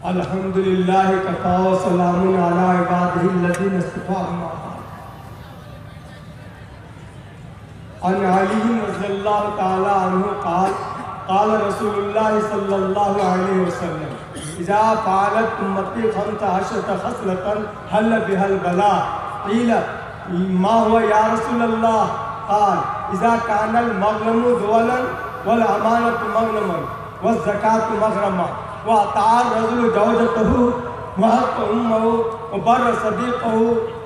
الحمدللہ کفا و سلام علی عبادہ الذین اصطفیٰ اما بعد۔ عن علی رضی اللہ تعالی عنہ قال قال رسول اللہ صلی اللہ علیہ وسلم اذا فعلت امتی 15 خصلة حل بها البلاء قیل ما هو یا رسول اللہ قال اذا كان المغنم دولا والامانة مغنما والزکاة مغرما وأطاع الرجل زوجته وحق أمه وبر صديقه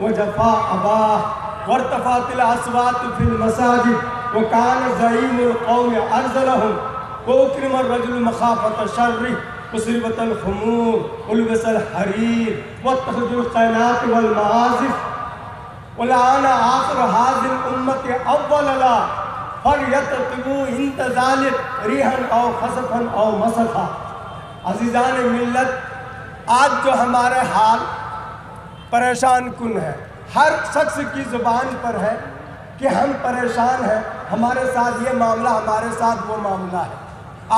وجفا أباه وارتفعت الأصوات في المساجد وكان زعيم القوم أرذلهم وأكرم الرجل مخافة شره وشربت الخمور ولبس الحرير واتخذ القينات والمعازف ولعن آخر هذه الأمة أولها فليتقوا عند ذلك ريحا أو خسفا أو مسخا۔ عزیزان ملت، آج جو ہمارے حال پریشان کن ہے، ہر شخص کی زبان پر ہے کہ ہم پریشان ہیں، ہمارے ساتھ یہ معاملہ، ہمارے ساتھ وہ معاملہ ہے۔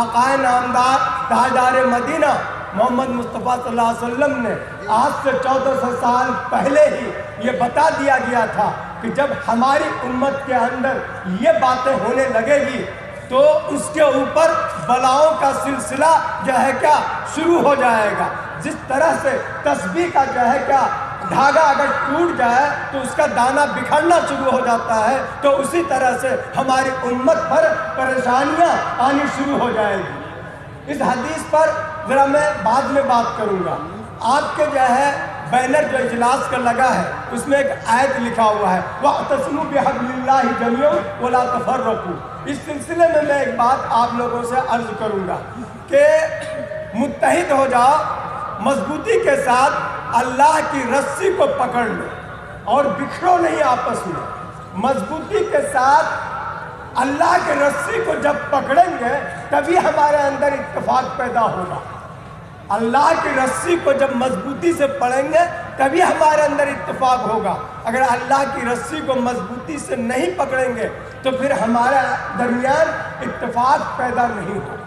آقا نامدار تاجدار مدینہ محمد مصطفیٰ صلی اللہ علیہ وسلم نے آج سے 1400 سال پہلے ہی یہ بتا دیا گیا تھا کہ جب ہماری امت کے اندر یہ باتیں ہونے لگے گی تو اس کے اوپر بلاؤں کا سلسلہ جو ہے کیا شروع ہو جائے گا۔ جس طرح سے تسبیح کا جو ہے کیا دھاگا اگر ٹوٹ جائے تو اس کا دانہ بکھرنا شروع ہو جاتا ہے، تو اسی طرح سے ہماری امت پر پریشانیاں آنی شروع ہو جائے گی۔ اس حدیث پر ذرا میں بعد میں بات کروں گا۔ آپ کے جو ہے بینر جو اجلاس کا لگا ہے اس میں ایک آیت لکھا ہوا ہے وَاعْتَصِمُوا بِحَبْلِ اللَّهِ جَمِيعًا وَلَا تَفَرَّقُوا۔ اس سلسلے میں ایک بات آپ لوگوں سے عرض کروں گا کہ متحد ہو جاؤ، مضبوطی کے ساتھ اللہ کی رسی کو پکڑ لو اور بکھرو نہیں آپس میں۔ مضبوطی کے ساتھ اللہ کی رسی کو جب پکڑیں گے تبھی ہمارے اندر اتفاق پیدا ہوگا۔ اللہ کی رسی کو جب مضبوطی سے پڑھیں گے تبھی ہمارے اندر اتفاق ہوگا۔ اگر اللہ کی رسی کو مضبوطی سے نہیں پکڑیں گے تو پھر ہمارے درمیان اتفاق پیدا نہیں ہوگا۔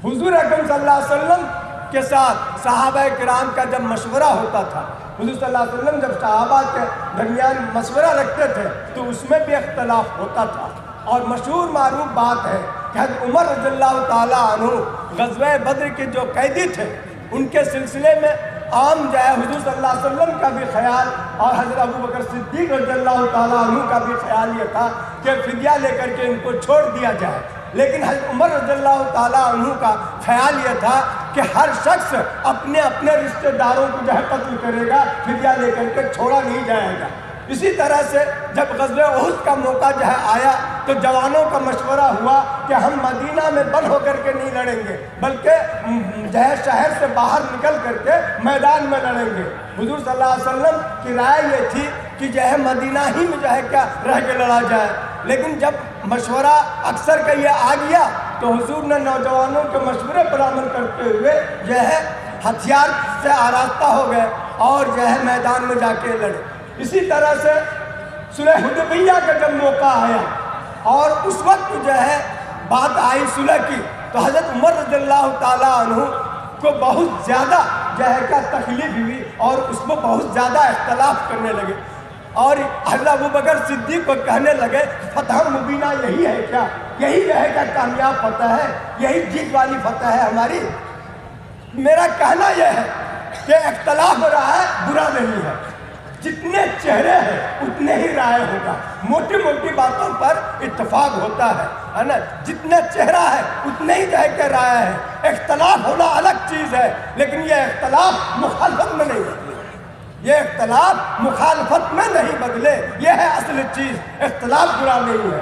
حضور اکرم صلی اللہ علیہ وسلم کے ساتھ صحابہ کرام کا جب مشورہ ہوتا تھا، حضور صلی اللہ علیہ وسلم جب صحابہ کے درمیان مشورہ رکھتے تھے تو اس میں بھی اختلاف ہوتا تھا، اور مشہور معروف بات ہے کہ حضرت عمر رضی اللہ تعالیٰ عنہ غزوہ بدر کے جو قیدی تھے ان کے سلسلے میں عام جو ہے حضور صلی اللہ علیہ وسلم کا بھی خیال اور حضرت ابوبکر صدیق رضی اللہ تعالیٰ عنہ کا بھی خیال یہ تھا کہ فدیہ لے کر کے ان کو چھوڑ دیا جائے، لیکن حضرت عمر رضی اللہ تعالیٰ عنہ کا خیال یہ تھا کہ ہر شخص اپنے اپنے رشتہ داروں کو جو ہے قتل کرے گا، فدیہ لے کر کے چھوڑا نہیں جائے گا۔ اسی طرح سے جب غزوہ احد کا موقع جو ہے آیا تو جوانوں کا مشورہ ہوا کہ ہم مدینہ میں بند ہو کر کے نہیں لڑیں گے بلکہ جو ہے شہر سے باہر نکل کر کے میدان میں لڑیں گے۔ حضور صلی اللہ علیہ وسلم کی رائے یہ تھی کہ جو ہے مدینہ ہی میں جو ہے کیا رہ کے لڑا جائے، لیکن جب مشورہ اکثر کا یہ آ گیا تو حضور نے نوجوانوں کے مشورے پر عمل کرتے ہوئے جو ہے ہتھیار سے آراستہ ہو گئے اور جو ہے میدان میں جا کے لڑے۔ اسی طرح سے صلح حدیبیہ کا جب موقع آیا اور اس وقت جو ہے بات آئی صلح کی تو حضرت عمر رضی اللہ تعالیٰ عنہ کو بہت زیادہ جو ہے کیا تکلیف ہوئی اور اس میں بہت زیادہ اختلاف کرنے لگے، اور حضرت ابوبکر صدیق کو کہنے لگے فتح مبینہ یہی ہے کیا؟ یہی جو ہے کیا کامیاب فتح ہے؟ یہی جیت والی فتح ہے ہماری؟ میرا کہنا یہ ہے کہ اختلاف ہو رہا ہے برا نہیں ہے، جتنے چہرے ہیں اتنے ہی رائے ہوگا۔ موٹی موٹی باتوں پر اتفاق ہوتا ہے نا، جتنا چہرہ ہے اتنے ہی جو ہے کہ رائے ہے۔ اختلاف ہونا الگ چیز ہے لیکن یہ اختلاف مخالفت میں نہیں بدلے، یہ اختلاف مخالفت میں نہیں بدلے، یہ ہے اصل چیز۔ اختلاف برا نہیں ہے،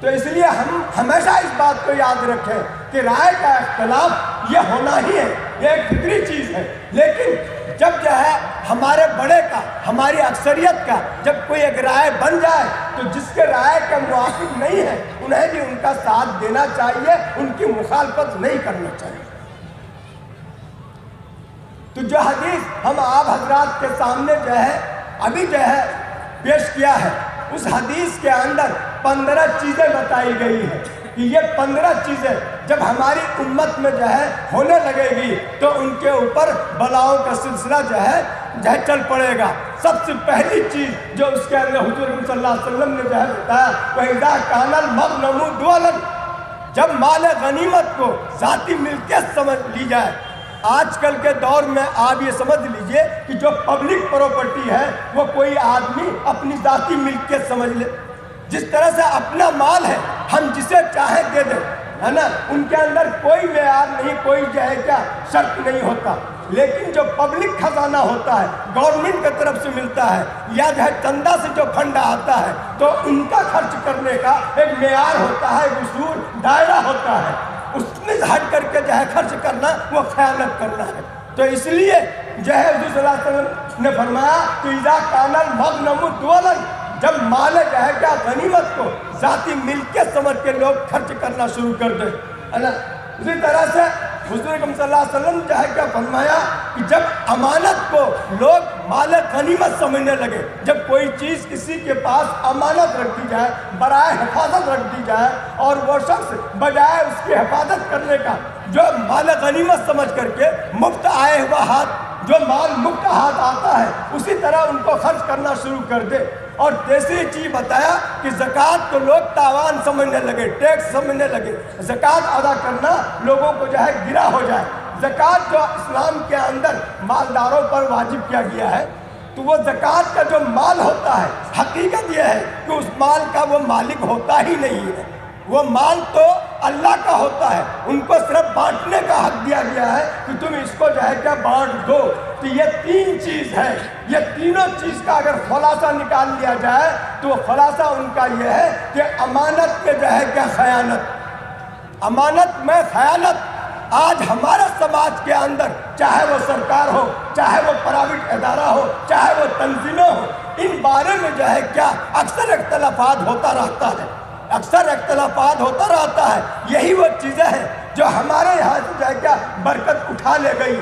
تو اس لیے ہم ہمیشہ اس بات کو یاد رکھیں کہ رائے کا اختلاف یہ ہونا ہی ہے، یہ ایک فطری چیز ہے، لیکن جب جو ہے ہمارے بڑے کا، ہماری اکثریت کا جب کوئی ایک رائے بن جائے تو جس کے رائے کا موافق نہیں ہے انہیں بھی ان کا ساتھ دینا چاہیے، ان کی مخالفت نہیں کرنا چاہیے۔ تو جو حدیث ہم آپ حضرات کے سامنے جو ہے ابھی جو ہے پیش کیا ہے اس حدیث کے اندر 15 چیزیں بتائی گئی ہیں کہ یہ 15 چیزیں جب ہماری امت میں جو ہے ہونے لگے گی تو ان کے اوپر بلاؤں کا سلسلہ جو ہے چل پڑے گا۔ سب سے پہلی چیز جو اس کے اندر حضور صلی اللہ علیہ وسلم نے جو ہے بتایا، وَإِذَا كَانَ الْمَغْنَمُ دُوَلًا، جب مال غنیمت کو ذاتی ملکیت سمجھ لی جائے۔ آج کل کے دور میں آپ یہ سمجھ لیجئے کہ جو پبلک پراپرٹی ہے وہ کوئی آدمی اپنی ذاتی ملکیت سمجھ لے، جس طرح سے اپنا مال ہے ہم جسے چاہے دے دیں، ہے نا، ان کے اندر کوئی معیار نہیں، کوئی جو ہے کیا شرط نہیں ہوتا۔ لیکن جو پبلک خزانہ ہوتا ہے، گورنمنٹ کی طرف سے ملتا ہے یا جو ہے چندہ سے جو فنڈ آتا ہے، تو ان کا خرچ کرنے کا ایک معیار ہوتا ہے، ایک اصول دائرہ ہوتا ہے، اس میں ہٹ کر کے جو ہے خرچ کرنا وہ خیانت کرنا ہے۔ تو اس لیے جو ہے حضور صلی اللہ علیہ وسلم نے فرمایا کہ اذا کان المغنم دولا، جب مال جو ہے کیا غنیمت کو ذاتی ملکیت سمجھ کے لوگ خرچ کرنا شروع کر دیں، ہے نا۔ اسی طرح سے حضور اکرم صلی اللہ علیہ وسلم جو ہے کیا فرمایا کہ جب امانت کو لوگ مال غنیمت سمجھنے لگے، جب کوئی چیز کسی کے پاس امانت رکھ دی جائے، برائے حفاظت رکھ دی جائے، اور وہ شخص بجائے اس کی حفاظت کرنے کا جو مال غنیمت سمجھ کر کے مفت آئے ہوا ہاتھ، جو مال مفت ہاتھ آتا ہے اسی طرح ان کو خرچ کرنا شروع کر دے۔ اور تیسری چیز بتایا کہ زکوٰۃ کو لوگ تاوان سمجھنے لگے، ٹیکس سمجھنے لگے، زکوٰۃ ادا کرنا لوگوں کو جو ہے گرا ہو جائے۔ زکوٰۃ جو اسلام کے اندر مالداروں پر واجب کیا گیا ہے، تو وہ زکوٰۃ کا جو مال ہوتا ہے، حقیقت یہ ہے کہ اس مال کا وہ مالک ہوتا ہی نہیں ہے، وہ مال تو اللہ کا ہوتا ہے، ان کو صرف بانٹنے کا حق دیا گیا ہے کہ تم اس کو جو ہے کیا بانٹ دو۔ تو یہ تین چیز ہے، یہ تینوں چیز کا اگر خلاصہ نکال لیا جائے تو خلاصہ ان کا یہ ہے کہ امانت میں جو ہے کیا خیانت، امانت میں خیانت۔ آج ہمارے سماج کے اندر چاہے وہ سرکار ہو، چاہے وہ پرائیویٹ ادارہ ہو، چاہے وہ تنظیمیں ہو، ان بارے میں جو ہے کیا اکثر اختلافات ہوتا رہتا ہے، اکثر اختلافات ہوتا رہتا ہے۔ یہی وہ چیزیں ہیں جو ہمارے یہاں سے جو ہے کیا برکت اٹھا لے گئی۔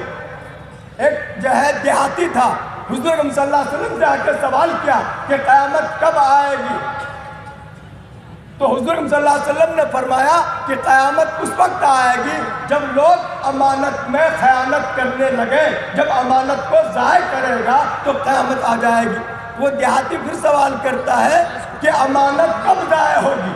ایک جو ہے دیہاتی تھا، حضور اکرم صلی اللہ علیہ وسلم سے آ کے سوال کیا کہ قیامت کب آئے گی؟ تو حضور اکرم صلی اللہ علیہ وسلم نے فرمایا کہ قیامت اس وقت آئے گی جب لوگ امانت میں خیانت کرنے لگے، جب امانت کو ضائع کرے گا تو قیامت آ جائے گی۔ وہ دیہاتی پھر سوال کرتا ہے کہ امانت کب ضائع ہوگی،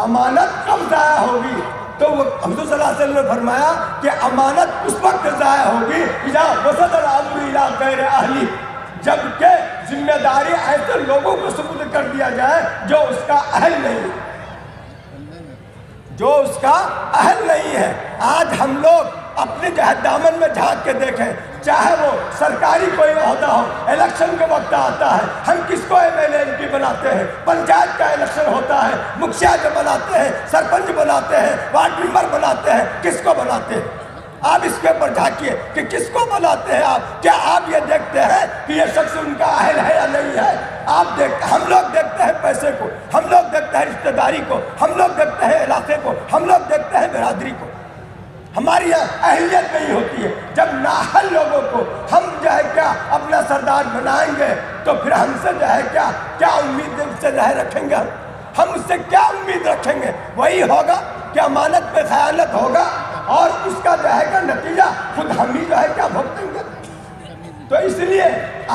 امانت کب ضائع ہوگی؟ تو وہ حضور صلی اللہ علیہ وسلم نے فرمایا کہ امانت اس وقت ضائع ہوگی اذا وصل الامر الى غیر اہلی، جبکہ ذمہ داری ایسے لوگوں کو سپرد کر دیا جائے جو اس کا اہل نہیں، جو اس کا اہل نہیں ہے۔ آج ہم لوگ اپنے دامن میں جھانک کے دیکھیں، چاہے وہ سرکاری کوئی عہدہ ہو، الیکشن کے وقت آتا ہے، ہم کس کو M L A M P بناتے ہیں، پنچایت کا الیکشن ہوتا ہے، مکھیا جو بناتے ہیں، سرپنچ بناتے ہیں، وارڈ ممبر بناتے ہیں، کس کو بناتے ہیں؟ آپ اس کے اوپر جھانکیے کہ کس کو بناتے ہیں آپ؟ کیا آپ یہ دیکھتے ہیں کہ یہ شخص ان کا اہل ہے یا نہیں ہے؟ آپ ہم لوگ دیکھتے ہیں پیسے کو، ہم لوگ دیکھتے ہیں رشتہ داری کو، ہم لوگ دیکھتے ہیں علاقے کو، ہم لوگ دیکھتے ہیں برادری کو۔ ہماری یہاں اہلیت نہیں ہوتی ہے۔ جب نااہل لوگوں کو ہم جو ہے کیا اپنا سردار بنائیں گے تو پھر ہم سے جو ہے کیا امید سے جو ہے رکھیں گے؟ ہم اس سے کیا امید رکھیں گے؟ وہی ہوگا کہ امانت میں خیانت ہوگا اور اس کا جو ہے کہ نتیجہ خود ہم ہی جو ہے کیا بھگتیں گے۔ تو اس لیے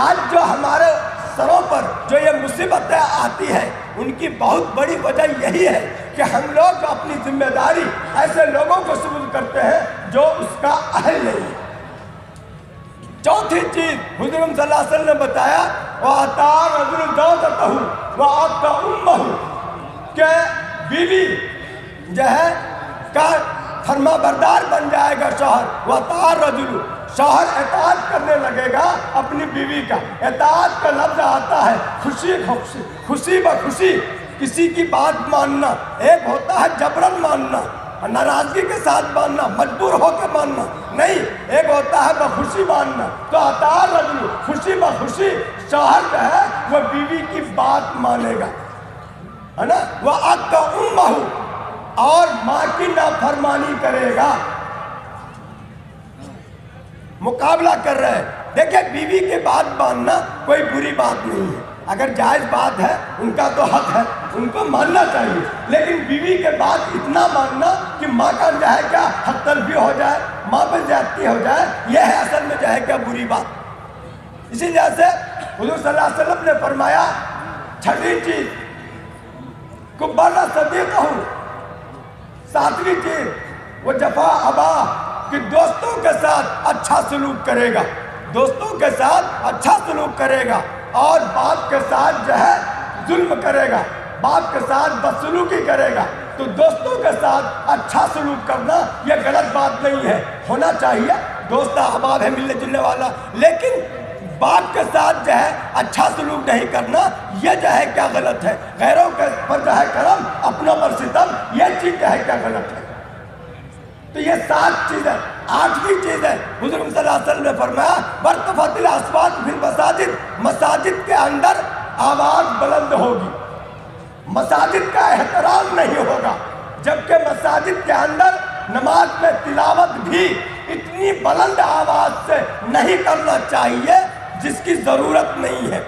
آج جو ہمارے سروں پر جو یہ مصیبتیں آتی ہیں ان کی بہت بڑی وجہ یہی ہے کہ ہم لوگ اپنی ذمہ داری ایسے لوگوں کو سپرد کرتے ہیں جو اس کا اہل نہیں ہے۔ چوتھی چیز حضور صلی اللہ علیہ وسلم نے بتایا وَأَطَاعَ الرَّجُلُ زَوْجَتَهُ وَأَطَاعَ أُمَّهُ، کہ بیوی جو ہے کا فرما بردار بن جائے گا شوہر، وَأَطَاعَ الرَّجُلُ، شوہر اطاعت کرنے لگے گا اپنی بیوی کا۔ اطاعت کا لفظ آتا ہے خوشی بخوشی، کسی کی بات ماننا، ایک ہوتا ہے جبرن ماننا، ناراضگی کے ساتھ ماننا، مجبور ہو کے ماننا، نہیں، ایک ہوتا ہے بخوشی ماننا۔ تو اطاع الرجل، خوشی بخوشی شوہر جو ہے وہ بیوی کی بات مانے گا، ہے نا، وَأَطَاعَ أُمَّهُ، اور ماں کی نافرمانی کرے گا۔ مقابلہ کر رہے ہیں۔ دیکھیں بیوی کی بات ماننا کوئی بری بات نہیں ہے، اگر جائز بات ہے ان کا تو حق ہے، ان کو ماننا چاہیے، لیکن بیوی کے بعد اتنا ماننا کہ ماں کا جو ہے کیا حق تلفی ہو جائے، ماں پہ زیادتی ہو جائے، یہ ہے اصل میں جو ہے کیا بری بات۔ اسی وجہ سے حضور صلی اللہ علیہ وسلم نے فرمایا چھٹی چیز کبر صدیق ہوں، ساتویں چیز وہ جفا ابا، کہ دوستوں کے ساتھ اچھا سلوک کرے گا، دوستوں کے ساتھ اچھا سلوک کرے گا، اور باپ کے ساتھ جو ہے ظلم کرے گا، باپ کے ساتھ بدسلوکی کرے گا۔ تو دوستوں کے ساتھ اچھا سلوک کرنا یہ غلط بات نہیں ہے، ہونا چاہیے، دوست احباب ہے ملنے جلنے والا، لیکن باپ کے ساتھ جو ہے اچھا سلوک نہیں کرنا یہ جو ہے کیا غلط ہے، غیروں کے پر جو ہے کرم، اپنوں پر ستم، یہ چیز جو ہے کیا غلط ہے۔ تو یہ 7 چیزیں۔ 8ویں چیز ہے حضور صلی اللہ علیہ وسلم نے فرمایا برتفت الاصوات فی المساجد، مساجد کے اندر آواز بلند ہوگی، مساجد کا احترام نہیں ہوگا، جبکہ مساجد کے اندر نماز میں تلاوت بھی اتنی بلند آواز سے نہیں کرنا چاہیے جس کی ضرورت نہیں ہے۔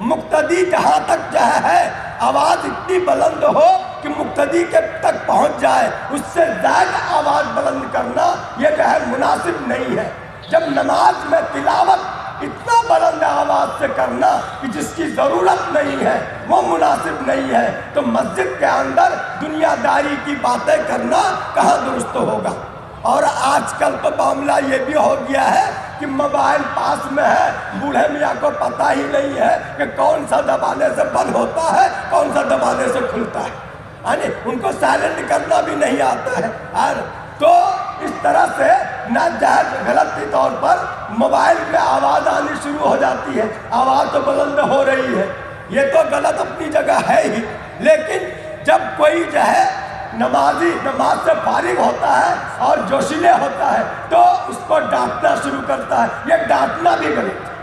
مقتدی جہاں تک جو ہے آواز اتنی بلند ہو کہ مقتدی کے تک پہنچ جائے، اس سے زیادہ آواز بلند کرنا یہ جو ہے مناسب نہیں ہے۔ جب نماز میں تلاوت اتنا بلند آواز سے کرنا کہ جس کی ضرورت نہیں ہے وہ مناسب نہیں ہے، تو مسجد کے اندر دنیا داری کی باتیں کرنا کہاں درست ہوگا۔ اور آج کل تو معاملہ یہ بھی ہو گیا ہے کہ موبائل پاس میں ہے، بوڑھے میاں کو پتہ ہی نہیں ہے کہ کون سا دبانے سے بند ہوتا ہے، کون سا دبانے سے کھلتا ہے، یعنی ان کو سائلنٹ کرنا بھی نہیں آتا ہے۔ اور تو اس طرح سے ناجائز غلطی طور پر موبائل میں آواز آنی شروع ہو جاتی ہے، آواز تو بلند ہو رہی ہے، یہ تو غلط اپنی جگہ ہے ہی، لیکن جب کوئی جو ہے نمازی نماز سے فارغ ہوتا ہے اور جوشیلے ہوتا ہے تو اس کو ڈانٹنا شروع کرتا ہے، یہ ڈانٹنا بھی غلط ہے،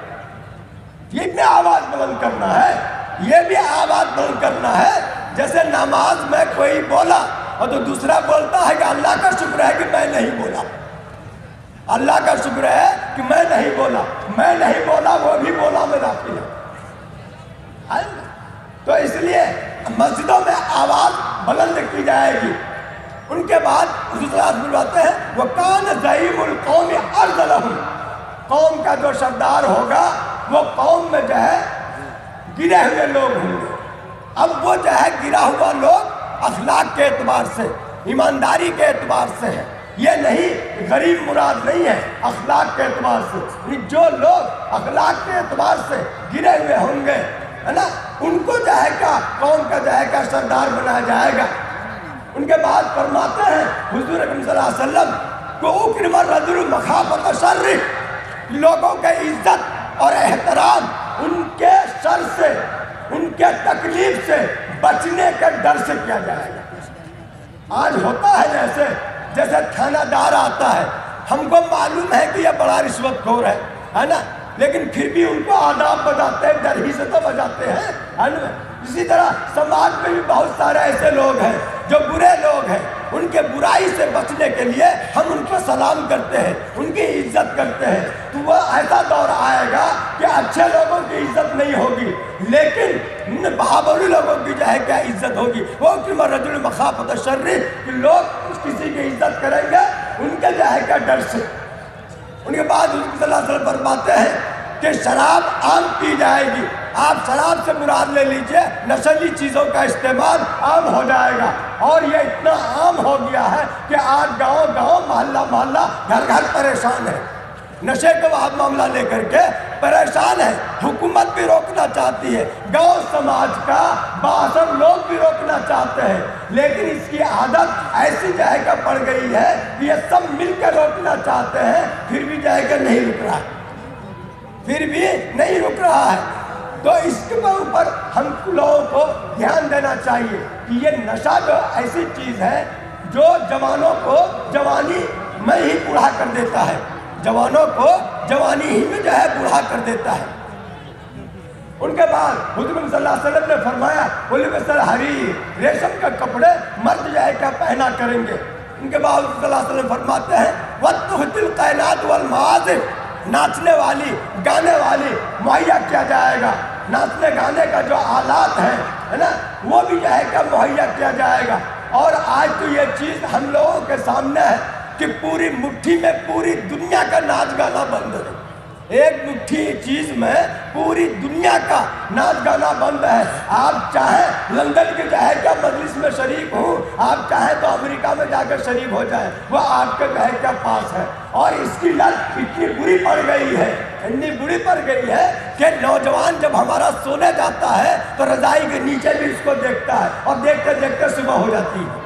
یہ بھی آواز بلند کرنا ہے، یہ بھی آواز بلند کرنا ہے۔ جیسے نماز میں کوئی بولا اور تو دوسرا بولتا ہے کہ اللہ کا شکر ہے کہ میں نہیں بولا، اللہ کا شکر ہے کہ میں نہیں بولا، میں نہیں بولا وہ بھی بولا میں داخل ہے۔ تو اس لیے مسجدوں میں آواز بلند کی جائے گی۔ ان کے بعد اسی طرح بلواتے ہیں وَقَانَ زَعِيمُ الْقَوْمِ أَرْضَ لَهُمْ، قوم کا جو سردار ہوگا وہ قوم میں جو ہے گرے ہوئے لوگ ہوں گے۔ اب وہ جو ہے گرا ہوا لوگ اخلاق کے اعتبار سے، ایمانداری کے اعتبار سے ہے، یہ نہیں غریب مراد نہیں ہے، اخلاق کے اعتبار سے جو لوگ اخلاق کے اعتبار سے گرے ہوئے ہوں گے ہے نا، ان کو جو ہے کیا قوم کا جو ہے کیا سردار بنایا جائے گا۔ ان کے بعد فرماتے ہیں حضور اکرم صلی اللہ علیہ وسلم کو اکرم الرجل مخافۃ شر، لوگوں کے عزت اور احترام ان کے شر سے، ان کے تکلیف سے بچنے کے ڈر سے کیا جائے گا۔ آج ہوتا ہے جیسے تھانہ دار آتا ہے، ہم کو معلوم ہے کہ یہ بڑا رشوت خور ہے نا، لیکن پھر بھی ان کو آداب بتاتے ہیں، ڈر ہی سے تو بجاتے ہیں۔ اسی طرح سماج میں بھی بہت سارے ایسے لوگ ہیں جو برے لوگ ہیں، ان کے برائی سے بچنے کے لیے ہم ان کو سلام کرتے ہیں، ان کی عزت کرتے ہیں۔ تو وہ ایسا دور آئے گا کہ اچھے لوگوں کی عزت نہیں ہوگی لیکن بہابری لوگوں کی جو ہے کیا عزت ہوگی۔ وہ اکرم الرجل مخافۃ شر، کہ لوگ کسی کی عزت کریں گے ان کے جو ہے کیا ڈر سے۔ ان کے بعد حضور صلی اللہ علیہ وسلم فرماتے ہیں کہ شراب عام پی جائے گی۔ آپ شراب سے مراد لے لیجئے نشیلی چیزوں کا استعمال عام ہو جائے گا، اور یہ اتنا عام ہو گیا ہے کہ آج گاؤں گاؤں محلہ محلہ گھر گھر پریشان ہے، نشے کا معاملہ لے کر کے پریشان ہے۔ حکومت بھی روکنا چاہتی ہے، گاؤں سماج کا بااثر لوگ بھی روکنا چاہتے ہیں، لیکن اس کی عادت ایسی جائے کہ پڑ گئی ہے کہ یہ سب مل کے روکنا چاہتے ہیں، پھر بھی جائے کہ نہیں رک رہا ہے، پھر بھی نہیں رک رہا ہے۔ تو اس کے اوپر ہم لوگوں کو دھیان دینا چاہیے کہ یہ نشہ جو ایسی چیز ہے جو جوانوں کو جوانی میں ہی بوڑھا کر دیتا ہے، جوانوں کو جوانی ہی میں جو ہے بوڑھا کر دیتا ہے۔ ان کے بعد حضور صلی اللہ علیہ وسلم نے فرمایا وَلِبَاسُ الْحَرِيرِ، ریشم کے کپڑے مرد جو ہے کیا پہنا کریں گے۔ ان کے بعد حضور صلی اللہ علیہ وسلم فرماتے ہیں وَتُحْتِ الْقَيْنَاتُ وَالْمَعَازِفِ، ناچنے والی گانے والی مہیا کیا جائے گا۔ ناچنے گانے کا جو آلات ہیں ہے نا، وہ بھی جو ہے کیا مہیا کیا جائے گا۔ اور آج تو یہ چیز ہم لوگوں کے سامنے ہے کہ پوری مٹھی میں پوری دنیا کا ناچ گانا بند ہے، ایک مٹھی چیز میں پوری دنیا کا ناچ گانا بند ہے۔ آپ چاہیں لندن کے جو ہے کیا مجلس میں شریک ہوں، آپ چاہیں تو امریکہ میں جا کر شریک ہو جائیں، وہ آپ کے جو ہے کیا پاس ہے۔ اور اس کی لت اتنی بری پڑ گئی ہے، اتنی بری پڑ گئی ہے کہ نوجوان جب ہمارا سونے جاتا ہے تو رضائی کے نیچے بھی اس کو دیکھتا ہے، اور دیکھتے دیکھتے صبح ہو جاتی ہے،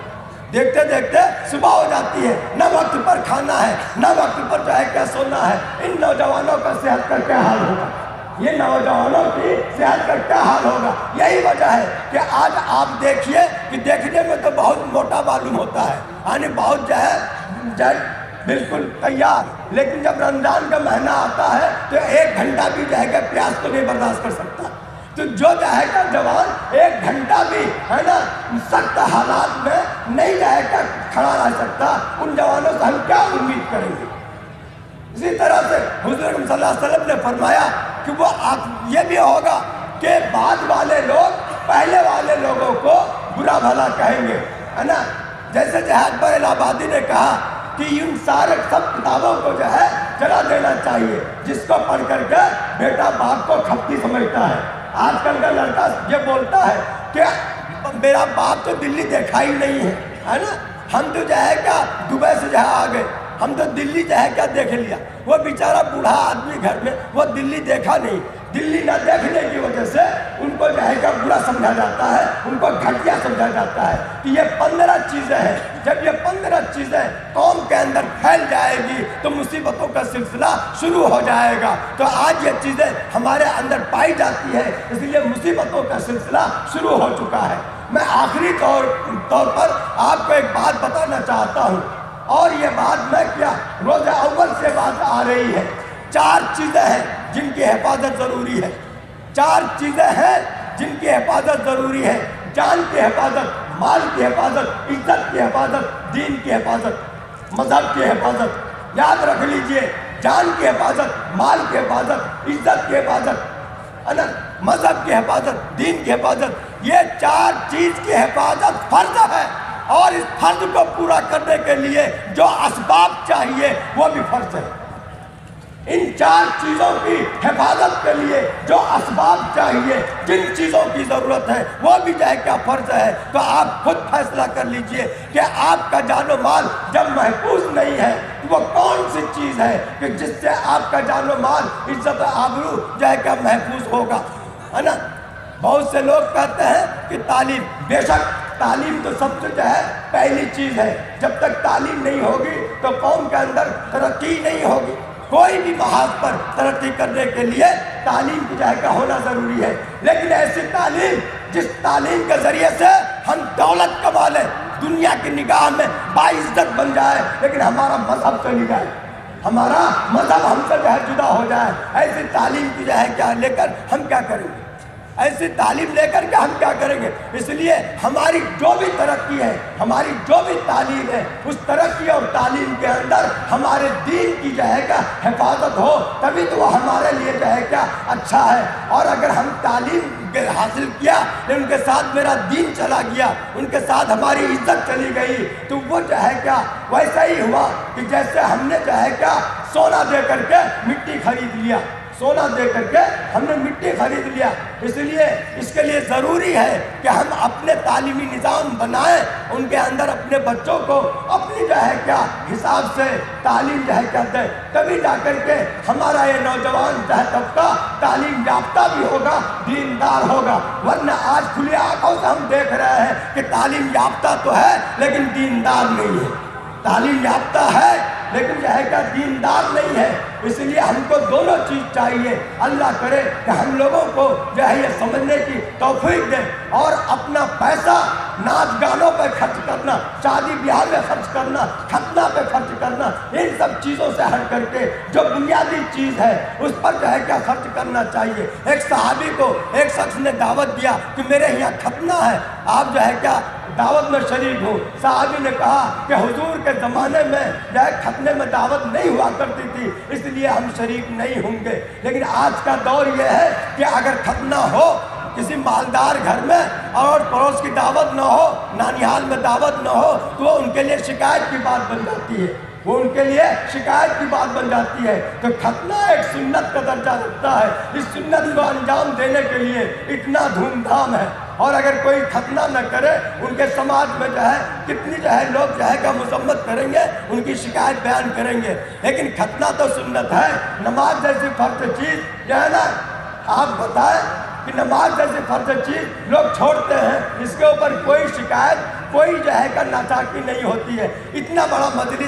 دیکھتے دیکھتے صبح ہو جاتی ہے، نہ وقت پر کھانا ہے نہ وقت پر جو ہے کیا سونا ہے۔ ان نوجوانوں کا صحت کا کیا حال ہوگا، یہ نوجوانوں کی صحت کا کیا حال ہوگا۔ یہی وجہ ہے کہ آج آپ دیکھیے کہ دیکھنے میں تو بہت موٹا معلوم ہوتا ہے، یعنی بہت جو ہے بالکل تیار، لیکن جب رمضان کا مہینہ آتا ہے تو 1 گھنٹہ بھی جو ہے کہ پیاس کو نہیں برداشت کر سکتا۔ تو جو ہے کہ جوان 1 گھنٹہ بھی ہے نا سخت حالات میں نہیں رہے گا کھڑا رہ سکتا، ان جوانوں سے ہم کیا امید کریں گے۔ اسی طرح سے حضور اکرم صلی اللہ علیہ وسلم نے فرمایا کہ وہ یہ بھی ہوگا کہ بعد والے لوگ پہلے والے لوگوں کو برا بھلا کہیں گے، ہے نا۔ جیسے جہاد پر الہ آبادی نے کہا کہ ان سارے سب کتابوں کو جو ہے جلا دینا چاہیے، جس کو پڑھ کر کے بیٹا باپ کو کھپتی سمجھتا ہے۔ آج کل کا لڑکا یہ بولتا ہے کہ میرا باپ تو دلی دیکھا ہی نہیں ہے نا، ہم تو جو ہے کیا دبئی سے جہاں آ گئے، ہم تو دلی جو ہے کیا دیکھ لیا۔ وہ بیچارہ بوڑھا آدمی گھر میں وہ دلی دیکھا نہیں، دلی نہ دیکھنے کی وجہ سے ان کو جو ہے کیا برا سمجھا جاتا ہے، ان کو گھٹیا سمجھا جاتا ہے کہ یہ 15 چیزیں ہیں۔ جب یہ 15 چیزیں قوم کے اندر پھیل جائے گی تو مصیبتوں کا سلسلہ شروع ہو جائے گا۔ تو آج یہ چیزیں ہمارے اندر پائی جاتی ہے، اس لیے مصیبتوں کا سلسلہ شروع ہو چکا ہے۔ میں آخری طور پر آپ کو ایک بات بتانا چاہتا ہوں، اور یہ بات میں کیا روز اول سے بات آ رہی ہے۔ 4 چیزیں ہیں جن کی حفاظت ضروری ہے، 4 چیزیں ہیں جن کی حفاظت ضروری ہے: جان کی حفاظت، مال کی حفاظت، عزت کی حفاظت، دین کی حفاظت، مذہب کی حفاظت۔ یاد رکھ لیجئے، جان کی حفاظت، مال کی حفاظت، عزت کی حفاظت، مذہب کی حفاظت، دین کی حفاظت، یہ 4 چیز کی حفاظت فرض ہے، اور اس فرض کو پورا کرنے کے لیے جو اسباب چاہیے وہ بھی فرض ہے۔ ان 4 چیزوں کی حفاظت کے لیے جو اسباب چاہیے، جن چیزوں کی ضرورت ہے وہ بھی جو ہے کیا فرض ہے۔ تو آپ خود فیصلہ کر لیجئے کہ آپ کا جان و مال جب محفوظ نہیں ہے تو وہ کون سی چیز ہے کہ جس سے آپ کا جان و مال، عزت و آبرو جو ہے کیا محفوظ ہوگا، ہے نا۔ بہت سے لوگ کہتے ہیں کہ تعلیم، بے شک تعلیم تو سب سے جو ہے پہلی چیز ہے۔ جب تک تعلیم نہیں ہوگی تو قوم کے اندر ترقی نہیں ہوگی۔ کوئی بھی محاذ پر ترقی کرنے کے لیے تعلیم کی جائے کا ہونا ضروری ہے، لیکن ایسی تعلیم جس تعلیم کے ذریعے سے ہم دولت کما لیں، دنیا کی نگاہ میں باعزت بن جائے، لیکن ہمارا مذہب چلی جائے، ہمارا مذہب ہم سے جو ہے جدا ہو جائے۔ ایسی تعلیم کی جو ہے کیا لے کر ہم کیا کریں گے، ایسی تعلیم لے کر کے ہم کیا کریں گے۔ اس لیے ہماری جو بھی ترقی ہے، ہماری جو بھی تعلیم ہے، اس ترقی اور تعلیم کے اندر ہمارے دین کی جو ہے کیا حفاظت ہو، تبھی تو وہ ہمارے لیے جو ہے کیا اچھا ہے۔ اور اگر ہم تعلیم حاصل کیا لیکن ان کے ساتھ میرا دین چلا گیا، ان کے ساتھ ہماری عزت چلی گئی، تو وہ جو ہے کیا ویسا ہی ہوا کہ جیسے ہم نے جو ہے کیا سونا دے کر کے مٹی خرید لیا، سونا دے کر کے ہم نے مٹی خرید لیا۔ اس لیے اس کے لیے ضروری ہے کہ ہم اپنے تعلیمی نظام بنائیں، ان کے اندر اپنے بچوں کو اپنی جو ہے کیا حساب سے تعلیم جو ہے کیا دیں، تبھی جا کر کے ہمارا یہ نوجوان جو ہے طبقہ تعلیم یافتہ بھی ہوگا، دیندار ہوگا۔ ورنہ آج کھلی آنکھوں سے ہم دیکھ رہے ہیں کہ تعلیم یافتہ تو ہے لیکن دیندار نہیں ہے، تعلیم یافتہ ہے لیکن جو ہے کیا دیندار نہیں ہے۔ اس لیے ہم کو دونوں چیز چاہیے۔ اللہ کرے کہ ہم لوگوں کو جو ہے یہ سمجھنے کی توفیق دے، اور اپنا پیسہ ناچ گانوں پہ خرچ کرنا، شادی بیاہ میں خرچ کرنا، ختنہ پہ خرچ کرنا، ان سب چیزوں سے ہٹ کر کے جو بنیادی چیز ہے اس پر جو ہے کیا خرچ کرنا چاہیے۔ ایک صحابی کو ایک شخص نے دعوت دیا کہ میرے یہاں ختنہ ہے، آپ جو ہے کیا دعوت میں شریک ہو۔ صحابی نے کہا کہ حضور کے زمانے میں جو ہے ختنے میں دعوت نہیں ہوا کرتی تھی، اس لیے ہم شریک نہیں ہوں گے، لیکن آج کا دور یہ ہے کہ اگر ختنہ ہو کسی مالدار گھر میں اور پڑوس کی دعوت نہ ہو، نانیال میں دعوت نہ ہو، تو وہ ان کے لیے شکایت کی بات بن جاتی ہے، وہ ان کے لیے شکایت کی بات بن جاتی ہے۔ تو ختنہ ایک سنت کا درجہ رکھتا ہے، اس سنت کو انجام دینے کے لیے اتنا دھوم دھام ہے، اور اگر کوئی ختنہ نہ کرے ان کے سماج میں جو ہے کتنی جو ہے لوگ جو ہے کہ مذمت کریں گے، ان کی شکایت بیان کریں گے، لیکن ختنہ تو سنت ہے۔ نماز جیسی فرض چیز جو ہے نا، آپ بتائیں کہ نماز جیسی فرض چیز لوگ چھوڑتے ہیں، اس کے اوپر کوئی شکایت، کوئی جو ہے کہ ناچاکی نہیں ہوتی ہے۔ اتنا بڑا مجلس